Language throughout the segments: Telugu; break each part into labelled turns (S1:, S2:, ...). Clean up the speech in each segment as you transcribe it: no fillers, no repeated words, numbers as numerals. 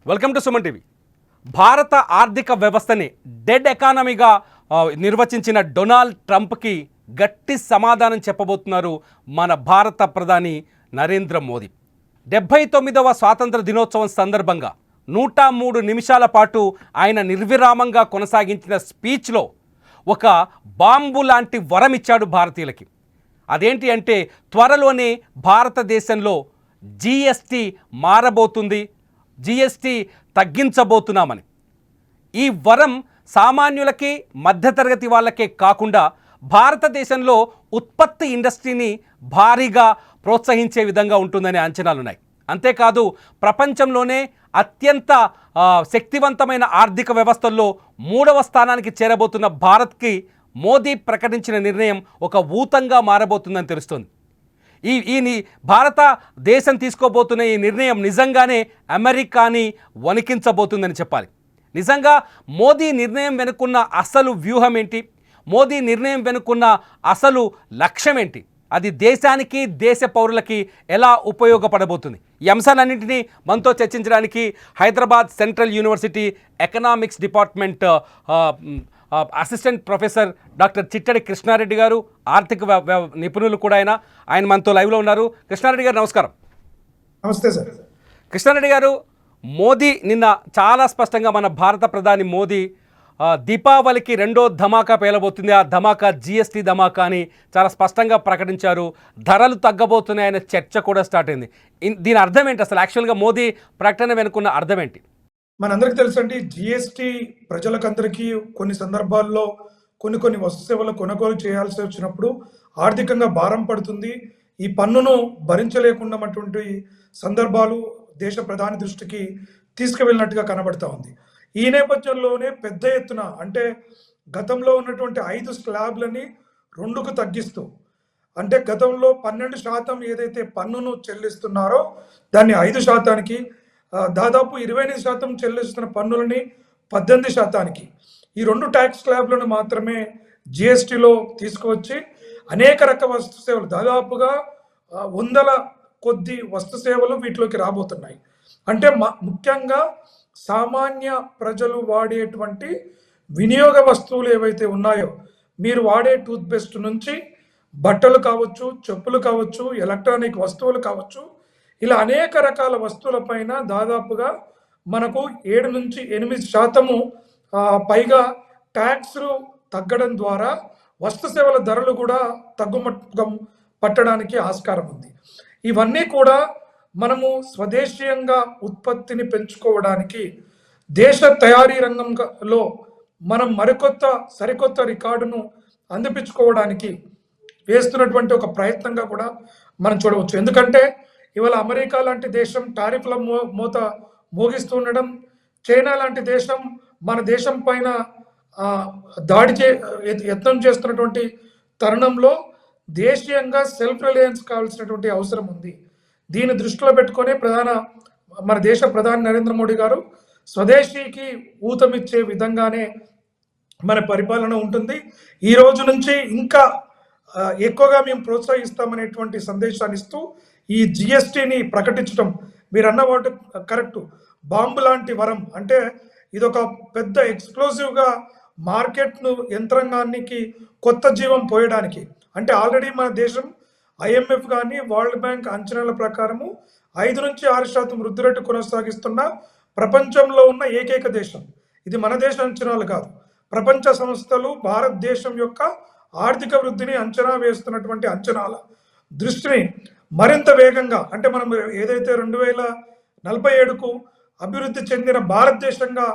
S1: Welcome to Suman TV. భారత ఆర్థిక వ్యవస్థని డెడ్ ఎకానమీగా నిర్వచించిన డొనాల్డ్ ట్రంప్కి గట్టి సమాధానం చెప్పబోతున్నారు మన భారత ప్రధాని నరేంద్ర మోదీ. 79వ స్వాతంత్ర దినోత్సవం సందర్భంగా 103 నిమిషాల పాటు ఆయన నిర్విరామంగా కొనసాగించిన స్పీచ్లో ఒక బాంబు లాంటి వరం ఇచ్చాడు భారతీయులకి. అదేంటి అంటే త్వరలోనే భారతదేశంలో జీఎస్టీ మారబోతుంది, జీఎస్టీ తగ్గించబోతున్నామని. ఈ వరం సామాన్యులకి మధ్యతరగతి వాళ్ళకే కాకుండా భారతదేశంలో ఉత్పత్తి ఇండస్ట్రీని భారీగా ప్రోత్సహించే విధంగా ఉంటుందనే అంచనాలున్నాయి. అంతేకాదు ప్రపంచంలోనే అత్యంత శక్తివంతమైన ఆర్థిక వ్యవస్థల్లో 3వ స్థానానికి చేరబోతున్న భారత్కి మోదీ ప్రకటించిన నిర్ణయం ఒక ఊతంగా మారబోతుందని తెలుస్తోంది. ఈ భారతదేశం తీసుకోబోతున్న ఈ నిర్ణయం నిజంగానే అమెరికాని వణికించబోతుందని చెప్పాలి. నిజంగా మోదీ నిర్ణయం వెనుకున్న అసలు వ్యూహం ఏంటి, మోదీ నిర్ణయం వెనుకున్న అసలు లక్ష్యం ఏంటి, అది దేశానికి దేశ పౌరులకి ఎలా ఉపయోగపడబోతుంది, ఈ అంశాలన్నింటినీ మనతో చర్చించడానికి Hyderabad central university economics department assistant professor doctor Chittadi Krishnareddy గారు, ఆర్థిక నిపుణులు కూడా ఆయన మనతో లైవ్లో ఉన్నారు. కృష్ణారెడ్డి గారు నమస్కారం.
S2: నమస్తే సార్.
S1: కృష్ణారెడ్డి గారు, మోదీ నిన్న చాలా స్పష్టంగా మన భారత ప్రధాని మోదీ దీపావళికి 2వ ధమాకా పేలబోతుంది, ఆ ధమాకా జీఎస్టీ ధమాకా అని చాలా స్పష్టంగా ప్రకటించారు. ధరలు తగ్గబోతున్నాయనే చర్చ కూడా స్టార్ట్ అయింది. దీని అర్థం ఏంటి అసలు? యాక్చువల్గా మోదీ ప్రకటన వెనుకున్న అర్థం ఏంటి?
S2: మనందరికీ తెలుసండి, జిఎస్టీ ప్రజలకందరికీ కొన్ని సందర్భాల్లో కొన్ని వస్తు సేవలు కొనుగోలు చేయాల్సి వచ్చినప్పుడు ఆర్థికంగా భారం పడుతుంది. ఈ పన్నును భరించలేకున్నటువంటి సందర్భాలు దేశ ప్రధాని దృష్టికి తీసుకువెళ్ళినట్టుగా కనబడతా ఉంది. ఈ నేపథ్యంలోనే పెద్ద ఎత్తున అంటే గతంలో ఉన్నటువంటి 5 స్లాబ్లని 2కు తగ్గిస్తూ, అంటే గతంలో 12% ఏదైతే పన్నును చెల్లిస్తున్నారో దాన్ని 5%కి, దాదాపు 28% చెల్లిస్తున్న పన్నులని 18%కి, ఈ 2 ట్యాక్స్ స్లాబ్లను మాత్రమే జిఎస్టీలో తీసుకువచ్చి అనేక రకాల వస్తు సేవలు, దాదాపుగా 100 కొద్ది వస్తు సేవలు వీటిలోకి రాబోతున్నాయి. అంటే ముఖ్యంగా సామాన్య ప్రజలు వాడేటువంటి వినియోగ వస్తువులు ఏవైతే ఉన్నాయో, మీరు వాడే టూత్పేస్ట్ నుంచి బట్టలు కావచ్చు, చెప్పులు కావచ్చు, ఎలక్ట్రానిక్ వస్తువులు కావచ్చు, ఇలా అనేక రకాల వస్తువులపైన దాదాపుగా మనకు 7 నుంచి 8% పైగా ట్యాక్స్లు తగ్గడం ద్వారా వస్తు సేవల ధరలు కూడా తగ్గుముఖం పట్టడానికి ఆస్కారం ఉంది. ఇవన్నీ కూడా మనము స్వదేశీయంగా ఉత్పత్తిని పెంచుకోవడానికి, దేశ తయారీ రంగంలో మనం సరికొత్త రికార్డును అందిపించుకోవడానికి వేస్తున్నటువంటి ఒక ప్రయత్నంగా కూడా మనం చూడవచ్చు. ఎందుకంటే ఇవాళ అమెరికా లాంటి దేశం టారిఫ్ల మోత మోగిస్తూ ఉండడం, చైనా లాంటి దేశం మన దేశం పైన యత్నం చేస్తున్నటువంటి తరుణంలో దేశీయంగా సెల్ఫ్ రిలయన్స్ కావాల్సినటువంటి అవసరం ఉంది. దీన్ని దృష్టిలో పెట్టుకొని మన దేశ ప్రధాని నరేంద్ర మోడీ గారు స్వదేశీకి ఊతమిచ్చే విధంగానే మన పరిపాలన ఉంటుంది. ఈ రోజు నుంచి ఇంకా ఎక్కువగా మేము ప్రోత్సహిస్తామనేటువంటి సందేశాన్ని ఇస్తూ ఈ జిఎస్టీని ప్రకటించడం, మీరు అన్న వాటి కరెక్ట్, బాంబు లాంటి వరం. అంటే ఇదొక పెద్ద ఎక్స్ప్లోజివ్గా మార్కెట్ను యంత్రాంగానికి కొత్త జీవం పోయడానికి, అంటే ఆల్రెడీ మన దేశం IMF కానీ వరల్డ్ బ్యాంక్ అంచనాల ప్రకారము 5 నుంచి 6% వృద్ధి రేటు కొనసాగిస్తున్న ప్రపంచంలో ఉన్న ఏకైక దేశం. ఇది మన దేశ అంచనాలు కాదు, ప్రపంచ సంస్థలు భారతదేశం యొక్క ఆర్థిక వృద్ధిని అంచనా వేస్తున్నటువంటి అంచనాల దృష్టిని మరింత వేగంగా, అంటే మనం ఏదైతే 2047కు అభివృద్ధి చెందిన భారతదేశంగా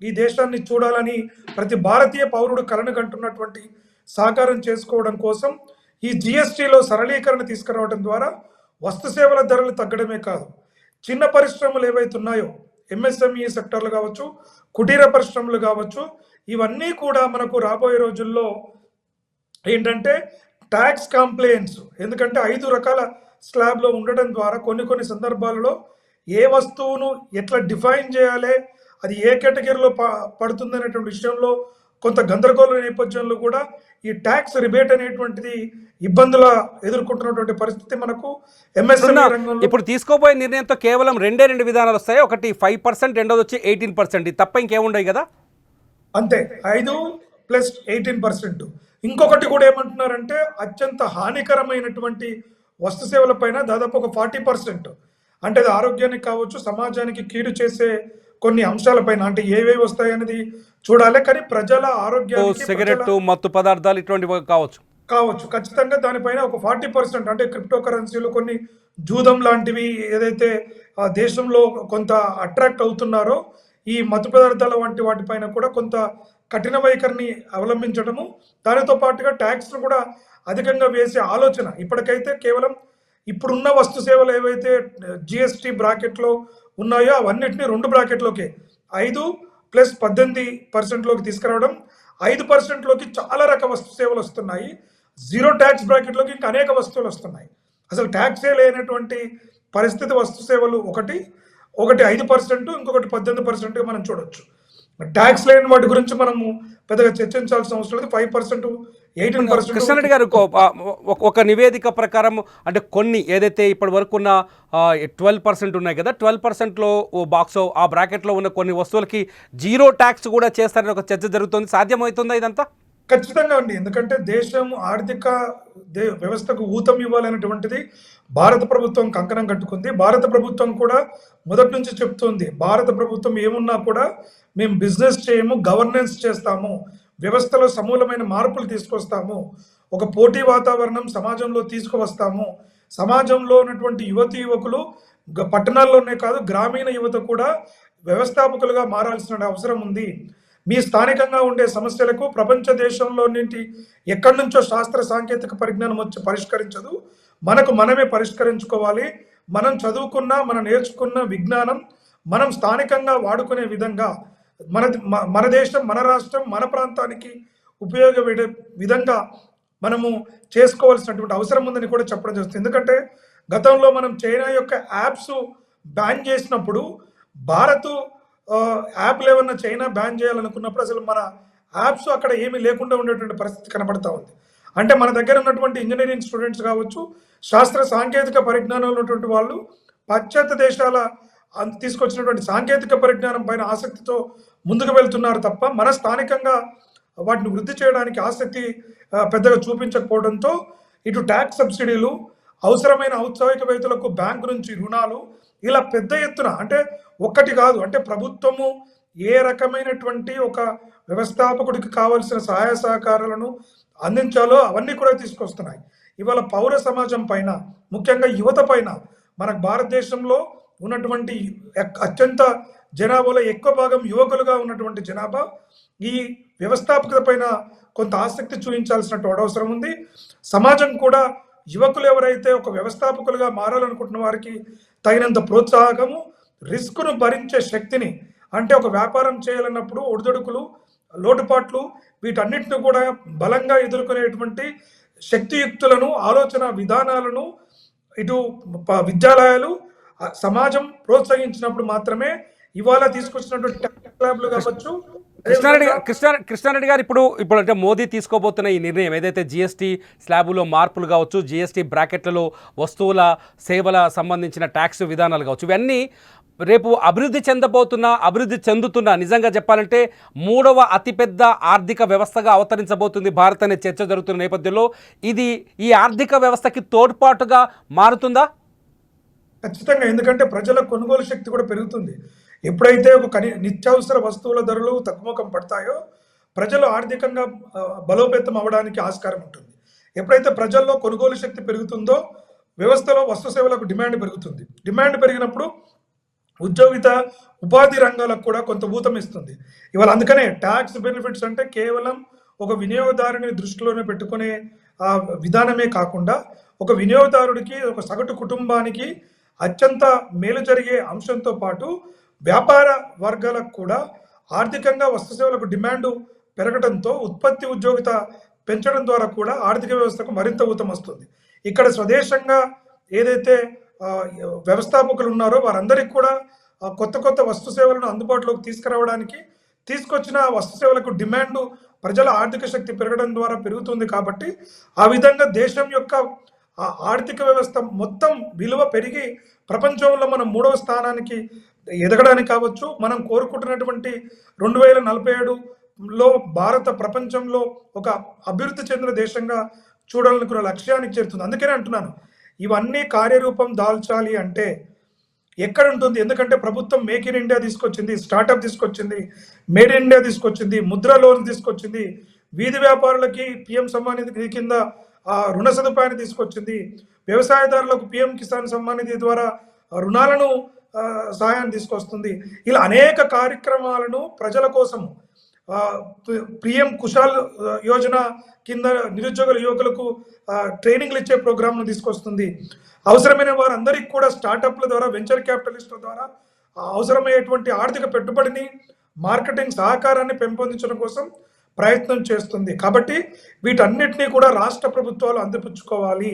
S2: ఈ దేశాన్ని చూడాలని ప్రతి భారతీయ పౌరుడు కలను కంటున్నటువంటి సాకారం చేసుకోవడం కోసం ఈ జిఎస్టీలో సరళీకరణ తీసుకురావడం ద్వారా వస్తు సేవల ధరలు తగ్గడమే కాదు, చిన్న పరిశ్రమలు ఏవైతే ఉన్నాయో, MSME సెక్టర్లు కావచ్చు, కుటీర పరిశ్రమలు కావచ్చు, ఇవన్నీ కూడా మనకు రాబోయే రోజుల్లో ఏంటంటే ట్యాక్స్ కంప్లైంట్స్, ఎందుకంటే 5 రకాల స్లాబ్లో ఉండడం ద్వారా కొన్ని సందర్భాలలో ఏ వస్తువును ఎట్లా డిఫైన్ చేయాలి, అది ఏ కేటగిరీలో పడుతుంది అనేటువంటి విషయంలో కొంత గందరగోళ నేపథ్యంలో కూడా ఈ ట్యాక్స్ రిబేట్ అనేటువంటిది ఇబ్బందుల ఎదుర్కొంటున్నటువంటి పరిస్థితి మనకు ఎంఎస్ఎంఈ రంగంలో.
S1: ఇప్పుడు తీసుకోబోయే నిర్ణయంతో కేవలం రెండు విధానాలు వస్తాయి. ఒకటి 5%, రెండోది వచ్చి 18%. ఇది తప్ప ఇంకేముండవు కదా?
S2: అంతే, 5 ప్లస్ 18%. ఇంకొకటి కూడా ఏమంటున్నారంటే అత్యంత హానికరమైనటువంటి వస్తు సేవల పైన దాదాపు ఒక 40%, అంటే అది ఆరోగ్యానికి కావచ్చు, సమాజానికి కీడు చేసే కొన్ని అంశాలపైన, అంటే ఏవేవి వస్తాయి అనేది చూడాలి. కానీ ప్రజల ఆరోగ్యానికి,
S1: సిగరెట్, మత్తు పదార్థాలు ఇటువంటివి కావచ్చు
S2: ఖచ్చితంగా దానిపైన ఒక 40%, అంటే క్రిప్టో కరెన్సీలు, కొన్ని జూదం లాంటివి ఏదైతే దేశంలో కొంత అట్రాక్ట్ అవుతున్నారో ఈ మత్తు పదార్థాల వంటి వాటిపైన కూడా కొంత కఠిన వైఖరిని అవలంబించడము, దానితో పాటుగా ట్యాక్స్ను కూడా అధికంగా వేసే ఆలోచన. ఇప్పటికైతే కేవలం ఇప్పుడున్న వస్తు సేవలు ఏవైతే జిఎస్టీ బ్రాకెట్లో ఉన్నాయో అవన్నిటిని 2 బ్రాకెట్లోకి 5 ప్లస్ 18%లోకి తీసుకురావడం. 5%లోకి చాలా రకాల వస్తు సేవలు వస్తున్నాయి. 0 ట్యాక్స్ బ్రాకెట్లోకి ఇంకా అనేక వస్తువులు వస్తున్నాయి. అసలు ట్యాక్సే లేనటువంటి పరిస్థితి వస్తు సేవలు ఒకటి 5%, ఇంకొకటి 18% మనం చూడొచ్చు. ట్యాక్స్ లేని వాటి గురించి మనము పెద్దగా చర్చించాల్సిన అవసరం లేదు. 5%, 18%.
S1: కృష్ణారెడ్డి గారు, ఒక నివేదిక ప్రకారం అంటే కొన్ని ఏదైతే ఇప్పటి వరకు ఉన్న 12% ఉన్నాయి కదా, 12%లో బాక్స్ ఆ బ్రాకెట్లో ఉన్న కొన్ని వస్తువులకి 0 ట్యాక్స్ కూడా చేస్తారని ఒక చర్చ జరుగుతుంది. సాధ్యమవుతుందా ఇదంతా?
S2: ఖచ్చితంగా అండి. ఎందుకంటే దేశం ఆర్థిక వ్యవస్థకు ఊతం ఇవ్వాలనేటువంటిది భారత ప్రభుత్వం కంకణం కట్టుకుంది. భారత ప్రభుత్వం కూడా మొదటి నుంచి చెప్తుంది, భారత ప్రభుత్వం ఏమున్నా కూడా మేము బిజినెస్ చేయము, గవర్నెన్స్ చేస్తాము, వ్యవస్థలో సమూలమైన మార్పులు తీసుకొస్తాము, ఒక పోటీ వాతావరణం సమాజంలో తీసుకువస్తాము, సమాజంలో ఉన్నటువంటి యువతీ యువకులు పట్టణాల్లోనే కాదు గ్రామీణ యువత కూడా వ్యవస్థాపకులుగా మారాల్సిన అవసరం ఉంది. మీ స్థానికంగా ఉండే సమస్యలకు ప్రపంచ దేశంలో నుండి ఎక్కడి నుంచో శాస్త్ర సాంకేతిక పరిజ్ఞానం వచ్చి పరిష్కరించదు, మనకు మనమే పరిష్కరించుకోవాలి. మనం చదువుకున్న, మనం నేర్చుకున్న విజ్ఞానం మనం స్థానికంగా వాడుకునే విధంగా మన దేశం, మన రాష్ట్రం, మన ప్రాంతానికి ఉపయోగపడే విధంగా మనము చేసుకోవాల్సినటువంటి అవసరం ఉందని కూడా చెప్పడం జరుగుతుంది. ఎందుకంటే గతంలో మనం చైనా యొక్క యాప్స్ బ్యాన్ చేసినప్పుడు భారత్ యాప్లు ఏమన్నా చైనా బ్యాన్ చేయాలనుకున్నప్పుడు అసలు మన యాప్స్ అక్కడ ఏమీ లేకుండా ఉండేటువంటి పరిస్థితి కనబడతా ఉంది. అంటే మన దగ్గర ఉన్నటువంటి ఇంజనీరింగ్ స్టూడెంట్స్ కావచ్చు, శాస్త్ర సాంకేతిక పరిజ్ఞానం ఉన్నటువంటి వాళ్ళు పాశ్చాత్య దేశాల తీసుకొచ్చినటువంటి సాంకేతిక పరిజ్ఞానం పైన ఆసక్తితో ముందుకు వెళ్తున్నారు తప్ప మన స్థానికంగా వాటిని వృద్ధి చేయడానికి ఆసక్తి పెద్దగా చూపించకపోవడంతో ఇటు ట్యాక్స్ సబ్సిడీలు, అవసరమైన ఔత్సాహికవేత్తలకు బ్యాంకు నుంచి రుణాలు, ఇలా పెద్ద ఎత్తున, అంటే ఒక్కటి కాదు, అంటే ప్రభుత్వము ఏ రకమైనటువంటి ఒక వ్యవస్థాపకుడికి కావాల్సిన సహాయ సహకారాలను అందించాలో అవన్నీ కూడా తీసుకొస్తున్నాయి. ఇవాళ పౌర సమాజం పైన, ముఖ్యంగా యువత పైన, మనకు భారతదేశంలో ఉన్నటువంటి అత్యంత జనాభాలో ఎక్కువ భాగం యువకులుగా ఉన్నటువంటి జనాభా ఈ వ్యవస్థాపకత పైన కొంత ఆసక్తి చూపించాల్సినటువంటి అవసరం ఉంది. సమాజం కూడా యువకులు ఎవరైతే ఒక వ్యవస్థాపకులుగా మారాలనుకుంటున్న వారికి తగినంత ప్రోత్సాహకము, రిస్క్ను భరించే శక్తిని, అంటే ఒక వ్యాపారం చేయాలన్నప్పుడు ఒడిదొడుకులు, లోటుపాట్లు, వీటన్నిటిని కూడా బలంగా ఎదుర్కొనేటువంటి శక్తియుక్తులను, ఆలోచన విధానాలను ఇటు విద్యాలయాలు, సమాజం ప్రోత్సహించినప్పుడు మాత్రమే ఇవాళ తీసుకొచ్చినటువంటి టెక్ ల్యాబ్లు కావచ్చు.
S1: కృష్ణారెడ్డి గారు, ఇప్పుడు అంటే మోదీ తీసుకోబోతున్న ఈ నిర్ణయం ఏదైతే జిఎస్టీ స్లాబులో మార్పులు కావచ్చు, జిఎస్టీ బ్రాకెట్లలో వస్తువుల సేవల సంబంధించిన ట్యాక్స్ విధానాలు కావచ్చు, ఇవన్నీ రేపు అభివృద్ధి చెందుతున్న నిజంగా చెప్పాలంటే 3వ అతిపెద్ద ఆర్థిక వ్యవస్థగా అవతరించబోతుంది భారత్ అనే చర్చ జరుగుతున్న నేపథ్యంలో ఇది ఈ ఆర్థిక వ్యవస్థకి తోడ్పాటుగా మారుతుందా?
S2: ఖచ్చితంగా. ఎందుకంటే ప్రజల కొనుగోలు శక్తి కూడా పెరుగుతుంది. ఎప్పుడైతే ఒక నిత్యావసర వస్తువుల ధరలు తగ్గుముఖం పడతాయో ప్రజలు ఆర్థికంగా బలోపేతం అవ్వడానికి ఆస్కారం ఉంటుంది. ఎప్పుడైతే ప్రజల్లో కొనుగోలు శక్తి పెరుగుతుందో వ్యవస్థలో వస్తు సేవలకు డిమాండ్ పెరుగుతుంది. డిమాండ్ పెరిగినప్పుడు ఉపాధి రంగాలకు కూడా కొంత ఊతం ఇస్తుంది. ఇవాళ అందుకనే ట్యాక్స్ బెనిఫిట్స్ అంటే కేవలం ఒక వినియోగదారుని దృష్టిలోనే పెట్టుకునే విధానమే కాకుండా ఒక వినియోగదారుడికి, ఒక సగటు కుటుంబానికి అత్యంత మేలు జరిగే అంశంతో పాటు వ్యాపార వర్గాలకు కూడా ఆర్థికంగా వస్తు సేవలకు డిమాండ్ పెరగడంతో ఉత్పత్తి ఉద్యోగిత పెంచడం ద్వారా కూడా ఆర్థిక వ్యవస్థకు మరింత ఊతం వస్తుంది. ఇక్కడ స్వదేశంగా ఏదైతే వ్యవస్థాపకులు ఉన్నారో వారందరికీ కూడా కొత్త కొత్త వస్తు సేవలను అందుబాటులోకి తీసుకురావడానికి తీసుకొచ్చిన వస్తు సేవలకు డిమాండ్ ప్రజల ఆర్థిక శక్తి పెరగడం ద్వారా పెరుగుతుంది కాబట్టి ఆ విధంగా దేశం యొక్క ఆర్థిక వ్యవస్థ మొత్తం విలువ పెరిగి ప్రపంచంలో మనం 3వ స్థానానికి ఎదగడానికి కావచ్చు, మనం కోరుకుంటున్నటువంటి 2047లో భారత ప్రపంచంలో ఒక అభివృద్ధి చెందిన దేశంగా చూడాలనుకున్న లక్ష్యానికి చేరుతుంది. అందుకనే అంటున్నాను, ఇవన్నీ కార్యరూపం దాల్చాలి అంటే ఎక్కడ ఉంటుంది? ఎందుకంటే ప్రభుత్వం మేక్ ఇన్ ఇండియా తీసుకొచ్చింది, స్టార్టప్ తీసుకొచ్చింది, మేడ్ ఇన్ ఇండియా తీసుకొచ్చింది, ముద్ర లోన్ తీసుకొచ్చింది, వీధి వ్యాపారులకి పిఎం సమ్మాన్ నిధి కింద రుణ సదుపాయాన్ని తీసుకొచ్చింది, వ్యవసాయదారులకు పిఎం కిసాన్ సమ్మాన్ నిధి ద్వారా రుణాలను సహాయాన్ని తీసుకొస్తుంది. ఇలా అనేక కార్యక్రమాలను ప్రజల కోసం పిఎం కుశాల్ యోజన కింద నిరుద్యోగ యువకులకు ట్రైనింగ్లు ఇచ్చే ప్రోగ్రాంను తీసుకొస్తుంది. అవసరమైన వారందరికీ కూడా స్టార్టప్ల ద్వారా, వెంచర్ క్యాపిటలిస్టుల ద్వారా అవసరమయ్యేటువంటి ఆర్థిక పెట్టుబడిని, మార్కెటింగ్ సహకారాన్ని పెంపొందించడం కోసం ప్రయత్నం చేస్తుంది. కాబట్టి వీటన్నిటినీ కూడా రాష్ట్ర ప్రభుత్వాలు అందిపుచ్చుకోవాలి.